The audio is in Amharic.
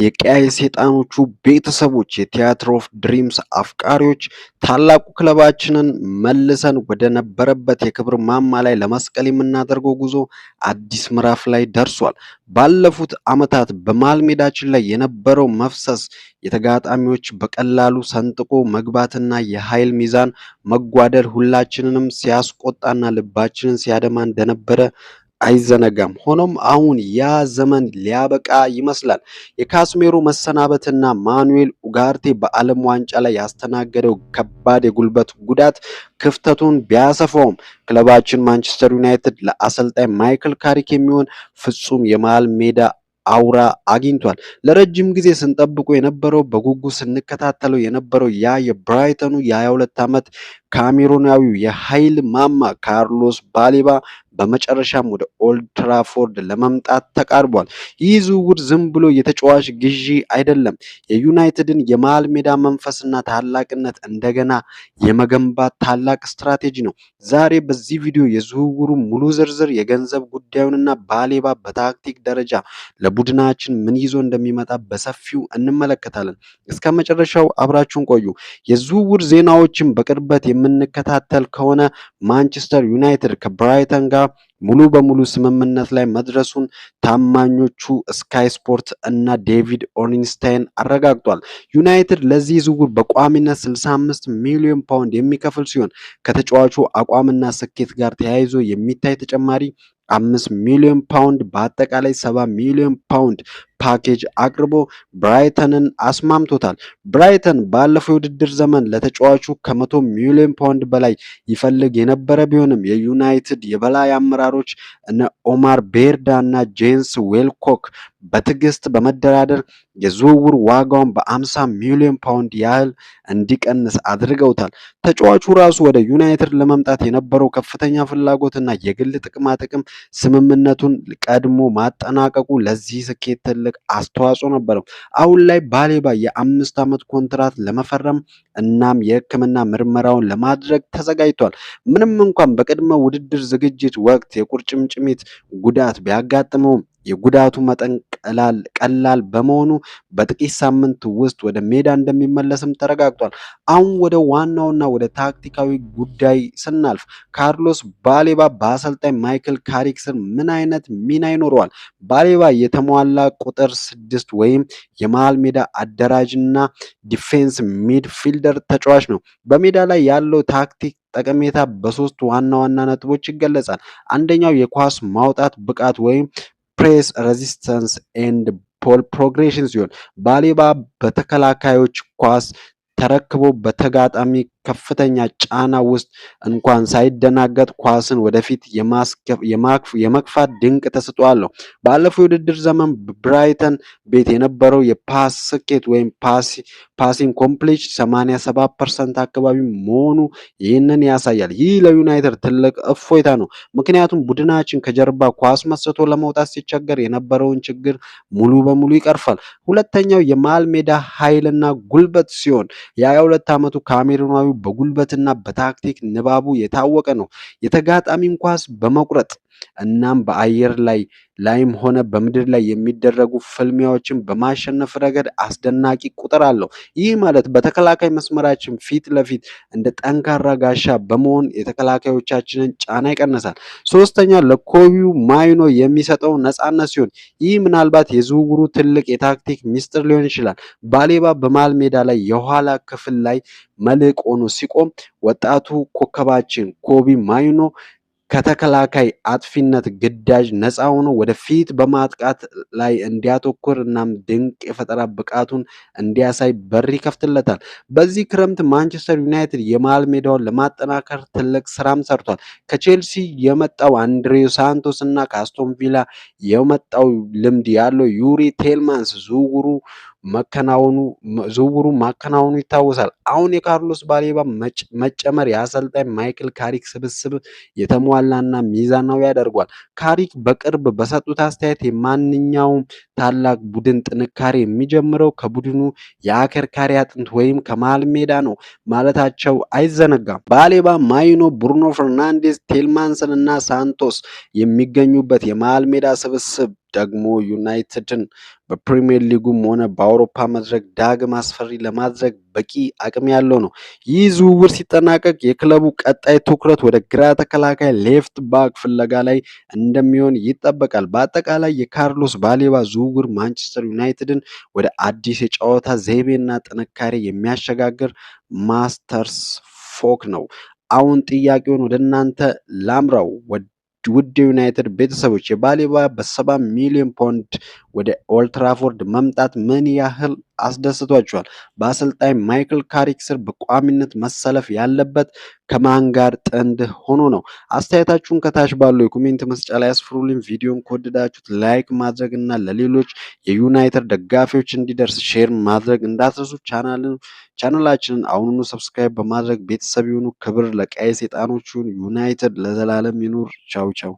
የቀያይ ሰይጣኖቹ ቤተሰቦች የቲያትር ኦፍ ድሪምስ አፍቃሪዎች ታላቁ ክለባችንን መልሰን ወደ ነበረበት የክብር ማማ ላይ ለመስቀል የምናደርገው ጉዞ አዲስ ምዕራፍ ላይ ደርሷል። ባለፉት ዓመታት በመሃል ሜዳችን ላይ የነበረው መፍሰስ የተጋጣሚዎች በቀላሉ ሰንጥቆ መግባትና የኃይል ሚዛን መጓደል ሁላችንንም ሲያስቆጣና ልባችንን ሲያደማ እንደነበረ አይዘነጋም። ሆኖም አሁን ያ ዘመን ሊያበቃ ይመስላል። የካስሜሮ መሰናበትና ማኑኤል ኡጋርቴ በዓለም ዋንጫ ላይ ያስተናገደው ከባድ የጉልበት ጉዳት ክፍተቱን ቢያሰፋውም ክለባችን ማንቸስተር ዩናይትድ ለአሰልጣኝ ማይክል ካሪክ የሚሆን ፍጹም የመሃል ሜዳ አውራ አግኝቷል። ለረጅም ጊዜ ስንጠብቁ የነበረው በጉጉት ስንከታተለው የነበረው ያ የብራይተኑ የ22 ዓመት ካሜሩናዊው የኃይል ማማ ካርሎስ ባሌባ በመጨረሻም ወደ ኦልድ ትራፎርድ ለመምጣት ተቃርቧል። ይህ ዝውውር ዝም ብሎ የተጫዋች ግዢ አይደለም። የዩናይትድን የመሃል ሜዳ መንፈስና ታላቅነት እንደገና የመገንባት ታላቅ ስትራቴጂ ነው። ዛሬ በዚህ ቪዲዮ የዝውውሩ ሙሉ ዝርዝር፣ የገንዘብ ጉዳዩንና ባሌባ በታክቲክ ደረጃ ለቡድናችን ምን ይዞ እንደሚመጣ በሰፊው እንመለከታለን። እስከ መጨረሻው አብራችሁን ቆዩ። የዝውውር ዜናዎችን በቅርበት የምንከታተል ከሆነ ማንቸስተር ዩናይትድ ከብራይተን ጋር ሙሉ በሙሉ ስምምነት ላይ መድረሱን ታማኞቹ ስካይ ስፖርት እና ዴቪድ ኦርንስታይን አረጋግጧል። ዩናይትድ ለዚህ ዝውውር በቋሚነት 65 ሚሊዮን ፓውንድ የሚከፍል ሲሆን ከተጫዋቹ አቋምና ስኬት ጋር ተያይዞ የሚታይ ተጨማሪ 5 ሚሊዮን ፓውንድ በአጠቃላይ 7 ሚሊዮን ፓውንድ ፓኬጅ አቅርቦ ብራይተንን አስማምቶታል። ብራይተን ባለፈው የውድድር ዘመን ለተጫዋቹ ከ100 ሚሊዮን ፓውንድ በላይ ይፈልግ የነበረ ቢሆንም የዩናይትድ የበላይ አመራሮች እነ ኦማር ቤርዳ እና ጄንስ ዌልኮክ በትዕግስት በመደራደር የዝውውር ዋጋውን በ50 ሚሊዮን ፓውንድ ያህል እንዲቀንስ አድርገውታል። ተጫዋቹ ራሱ ወደ ዩናይትድ ለመምጣት የነበረው ከፍተኛ ፍላጎትና የግል ጥቅማ ጥቅም ስምምነቱን ቀድሞ ማጠናቀቁ ለዚህ ስኬት ትልቅ አስተዋጽኦ ነበረው። አሁን ላይ ባሌባ የ5 ዓመት ኮንትራት ለመፈረም እናም የሕክምና ምርመራውን ለማድረግ ተዘጋጅቷል። ምንም እንኳን በቅድመ ውድድር ዝግጅት ወቅት የቁርጭምጭሚት ጉዳት ቢያጋጥመውም የጉዳቱ መጠን ቀላል በመሆኑ በጥቂት ሳምንት ውስጥ ወደ ሜዳ እንደሚመለስም ተረጋግጧል። አሁን ወደ ዋናውና ወደ ታክቲካዊ ጉዳይ ስናልፍ ካርሎስ ባሌባ በአሰልጣኝ ማይክል ካሪክ ስር ምን አይነት ሚና ይኖረዋል? ባሌባ የተሟላ ቁጥር 6 ወይም የመሃል ሜዳ አደራጅና ዲፌንስ ሚድፊልደር ተጫዋች ነው። በሜዳ ላይ ያለው ታክቲክ ጠቀሜታ በሶስት ዋና ዋና ነጥቦች ይገለጻል። አንደኛው የኳስ ማውጣት ብቃት ወይም ፕሬስ ሬዚስተንስ ኤንድ ፖል ፕሮግሬሽን ሲሆን ባሌባ በተከላካዮች ኳስ ተረክቦ በተጋጣሚ ከፍተኛ ጫና ውስጥ እንኳን ሳይደናገጥ ኳስን ወደፊት የመግፋት ድንቅ ተሰጥኦ አለው። ባለፈው የውድድር ዘመን ብራይተን ቤት የነበረው የፓስ ስኬት ወይም ፓሲንግ ኮምፕሊሽን 87% አካባቢ መሆኑ ይህንን ያሳያል። ይህ ለዩናይትድ ትልቅ እፎይታ ነው፣ ምክንያቱም ቡድናችን ከጀርባ ኳስ መስርቶ ለመውጣት ሲቸገር የነበረውን ችግር ሙሉ በሙሉ ይቀርፋል። ሁለተኛው የመሃል ሜዳ ኃይልና ጉልበት ሲሆን የ22 ዓመቱ ካሜሩናዊ በጉልበትና በታክቲክ ንባቡ የታወቀ ነው። የተጋጣሚን ኳስ በመቁረጥ እናም በአየር ላይም ሆነ በምድር ላይ የሚደረጉ ፍልሚያዎችን በማሸነፍ ረገድ አስደናቂ ቁጥር አለው። ይህ ማለት በተከላካይ መስመራችን ፊት ለፊት እንደ ጠንካራ ጋሻ በመሆን የተከላካዮቻችንን ጫና ይቀንሳል። ሶስተኛ ለኮቢው ማይኖ የሚሰጠው ነፃነት ሲሆን ይህ ምናልባት የዝውውሩ ትልቅ የታክቲክ ሚስጥር ሊሆን ይችላል። ባሌባ በመሃል ሜዳ ላይ የኋላ ክፍል ላይ መልሕቅ ሆኖ ሲቆም፣ ወጣቱ ኮከባችን ኮቢ ማይኖ ከተከላካይ አጥፊነት ግዳጅ ነፃ ሆኖ ወደፊት በማጥቃት ላይ እንዲያተኩር እናም ድንቅ የፈጠራ ብቃቱን እንዲያሳይ በር ይከፍትለታል። በዚህ ክረምት ማንቸስተር ዩናይትድ የመሃል ሜዳውን ለማጠናከር ትልቅ ስራም ሰርቷል። ከቼልሲ የመጣው አንድሬው ሳንቶስ እና ከአስቶን ቪላ የመጣው ልምድ ያለው ዩሪ ቴልማንስ ዝውውሩ ማከናወኑ ይታወሳል። አሁን የካርሎስ ባሌባ መጨመር የአሰልጣኝ ማይክል ካሪክ ስብስብ የተሟላና ሚዛናዊ ያደርጓል። ካሪክ በቅርብ በሰጡት አስተያየት የማንኛውም ታላቅ ቡድን ጥንካሬ የሚጀምረው ከቡድኑ የአከርካሪ አጥንት ወይም ከመሃል ሜዳ ነው ማለታቸው አይዘነጋም። ባሌባ፣ ማይኖ፣ ብሩኖ ፈርናንዴዝ፣ ቴልማንስን እና ሳንቶስ የሚገኙበት የመሃል ሜዳ ስብስብ ደግሞ ዩናይትድን በፕሪሚየር ሊጉም ሆነ በአውሮፓ መድረክ ዳግም አስፈሪ ለማድረግ በቂ አቅም ያለው ነው። ይህ ዝውውር ሲጠናቀቅ የክለቡ ቀጣይ ትኩረት ወደ ግራ ተከላካይ ሌፍት ባክ ፍለጋ ላይ እንደሚሆን ይጠበቃል። በአጠቃላይ የካርሎስ ባሌባ ዝውውር ማንቸስተር ዩናይትድን ወደ አዲስ የጨዋታ ዘይቤና ጥንካሬ የሚያሸጋግር ማስተርስ ፎክ ነው። አሁን ጥያቄውን ወደ እናንተ ላምራው። ውድ የዩናይትድ ቤተሰቦች የባሌባ በ70 ሚሊዮን ፓውንድ ወደ ኦልትራፎርድ መምጣት ምን ያህል አስደስቷቸዋል? በአሰልጣኝ ማይክል ካሪክ ስር በቋሚነት መሰለፍ ያለበት ከማን ጋር ጥንድ ሆኖ ነው? አስተያየታችሁን ከታች ባለው የኮሜንት መስጫ ላይ አስፍሩልኝ። ቪዲዮን ከወደዳችሁት ላይክ ማድረግ እና ለሌሎች የዩናይትድ ደጋፊዎች እንዲደርስ ሼር ማድረግ እንዳትረሱ። ቻናላችንን አሁኑኑ ሰብስክራይብ በማድረግ ቤተሰብ ይሁኑ። ክብር ለቀይ ሰይጣኖች ይሁን። ዩናይትድ ለዘላለም ይኑር። ቻው ቻው።